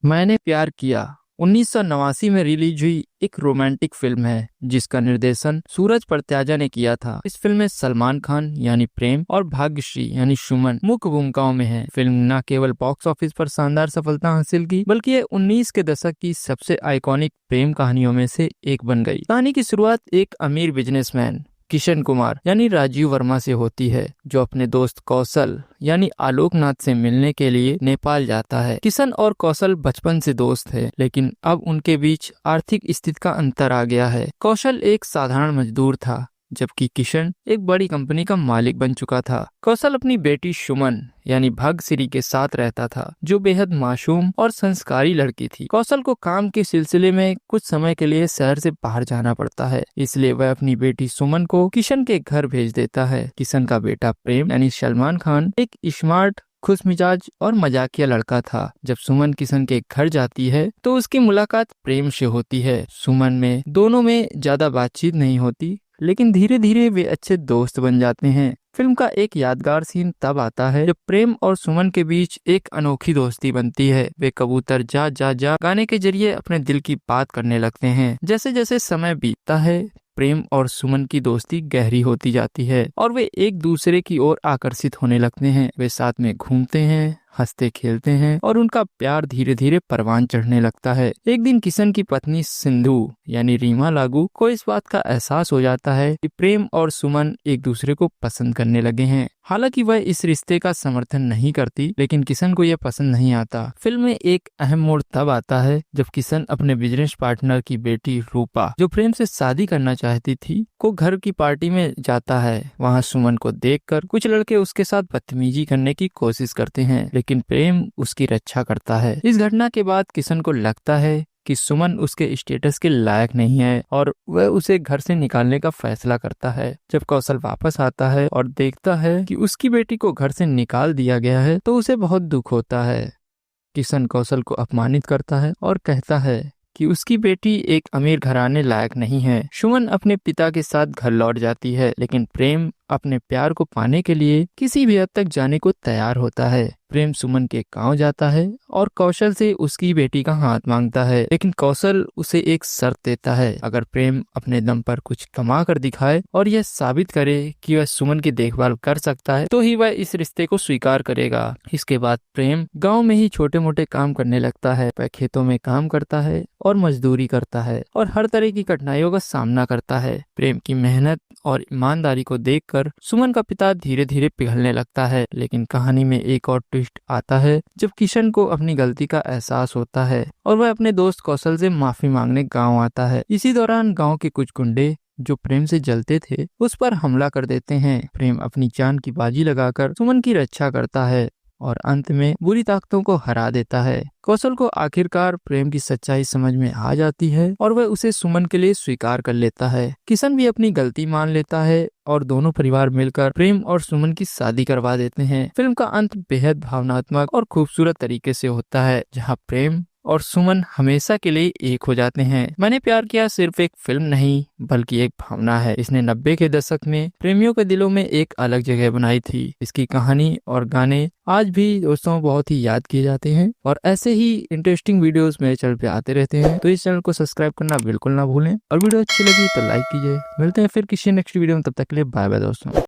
मैंने प्यार किया 1989 में रिलीज हुई एक रोमांटिक फिल्म है जिसका निर्देशन सूरज प्रत्याजा ने किया था। इस फिल्म में सलमान खान यानी प्रेम और भाग्यश्री यानी सुमन मुख्य भूमिकाओं में है। फिल्म न केवल बॉक्स ऑफिस पर शानदार सफलता हासिल की बल्कि ये 19 के दशक की सबसे आइकॉनिक प्रेम कहानियों में से एक बन गई। कहानी की शुरुआत एक अमीर बिजनेसमैन किशन कुमार यानी राजीव वर्मा से होती है, जो अपने दोस्त कौशल यानी आलोकनाथ से मिलने के लिए नेपाल जाता है। किशन और कौशल बचपन से दोस्त है, लेकिन अब उनके बीच आर्थिक स्थिति का अंतर आ गया है। कौशल एक साधारण मजदूर था, जबकि किशन एक बड़ी कंपनी का मालिक बन चुका था। कौशल अपनी बेटी सुमन यानी भाग्यश्री के साथ रहता था, जो बेहद मासूम और संस्कारी लड़की थी। कौशल को काम के सिलसिले में कुछ समय के लिए शहर से बाहर जाना पड़ता है, इसलिए वह अपनी बेटी सुमन को किशन के घर भेज देता है। किशन का बेटा प्रेम यानी सलमान खान एक स्मार्ट, खुश मिजाज और मजाकिया लड़का था। जब सुमन किशन के घर जाती है तो उसकी मुलाकात प्रेम से होती है। सुमन में दोनों में ज्यादा बातचीत नहीं होती, लेकिन धीरे धीरे वे अच्छे दोस्त बन जाते हैं। फिल्म का एक यादगार सीन तब आता है जब प्रेम और सुमन के बीच एक अनोखी दोस्ती बनती है। वे कबूतर जा जा जा गाने के जरिए अपने दिल की बात करने लगते हैं। जैसे जैसे समय बीतता है, प्रेम और सुमन की दोस्ती गहरी होती जाती है और वे एक दूसरे की ओर आकर्षित होने लगते हैं। वे साथ में घूमते हैं, हंसते खेलते हैं और उनका प्यार धीरे धीरे परवान चढ़ने लगता है। एक दिन किशन की पत्नी सिंधु यानी रीमा लागू को इस बात का एहसास हो जाता है कि प्रेम और सुमन एक दूसरे को पसंद करने लगे हैं। हालांकि वह इस रिश्ते का समर्थन नहीं करती, लेकिन किशन को यह पसंद नहीं आता। फिल्म में एक अहम मोड़ तब आता है जब किशन अपने बिजनेस पार्टनर की बेटी रूपा, जो प्रेम से शादी करना चाहती थी, को घर की पार्टी में जाता है। वहाँ सुमन को देखकर कुछ लड़के उसके साथ बदतमीजी करने की कोशिश करते हैं, लेकिन प्रेम उसकी रक्षा करता है। इस घटना के बाद किशन को लगता है कि सुमन उसके स्टेटस के लायक नहीं है और वह उसे घर से निकालने का फैसला करता है। जब कौशल वापस आता है और देखता है कि उसकी बेटी को घर से निकाल दिया गया है तो उसे बहुत दुख होता है। किशन कौशल को अपमानित करता है और कहता है कि उसकी बेटी एक अमीर घराने लायक नहीं है। सुमन अपने पिता के साथ घर लौट जाती है, लेकिन प्रेम अपने प्यार को पाने के लिए किसी भी हद तक जाने को तैयार होता है। प्रेम सुमन के गांव जाता है और कौशल से उसकी बेटी का हाथ मांगता है, लेकिन कौशल उसे एक शर्त देता है। अगर प्रेम अपने दम पर कुछ कमा कर दिखाए और यह साबित करे कि वह सुमन की देखभाल कर सकता है, तो ही वह इस रिश्ते को स्वीकार करेगा। इसके बाद प्रेम गांव में ही छोटे मोटे काम करने लगता है। वह खेतों में काम करता है और मजदूरी करता है और हर तरह की कठिनाइयों का सामना करता है। प्रेम की मेहनत और ईमानदारी को देखकर सुमन का पिता धीरे धीरे पिघलने लगता है, लेकिन कहानी में एक और ट्विस्ट आता है जब किशन को अपनी गलती का एहसास होता है और वह अपने दोस्त कौशल से माफी मांगने गांव आता है। इसी दौरान गांव के कुछ गुंडे जो प्रेम से जलते थे उस पर हमला कर देते हैं। प्रेम अपनी जान की बाजी लगाकर सुमन की रक्षा करता है और अंत में बुरी ताकतों को हरा देता है। कौशल को आखिरकार प्रेम की सच्चाई समझ में आ जाती है और वह उसे सुमन के लिए स्वीकार कर लेता है। किशन भी अपनी गलती मान लेता है और दोनों परिवार मिलकर प्रेम और सुमन की शादी करवा देते हैं। फिल्म का अंत बेहद भावनात्मक और खूबसूरत तरीके से होता है, जहाँ प्रेम और सुमन हमेशा के लिए एक हो जाते हैं। मैंने प्यार किया सिर्फ एक फिल्म नहीं बल्कि एक भावना है। इसने 90 के दशक में प्रेमियों के दिलों में एक अलग जगह बनाई थी। इसकी कहानी और गाने आज भी दोस्तों बहुत ही याद किए जाते हैं और ऐसे ही इंटरेस्टिंग वीडियोस मेरे चैनल पे आते रहते हैं, तो इस चैनल को सब्सक्राइब करना बिल्कुल ना भूलें और वीडियो अच्छी लगी तो लाइक कीजिए। मिलते हैं फिर किसी नेक्स्ट वीडियो में, तब तक के लिए बाय बाय दोस्तों।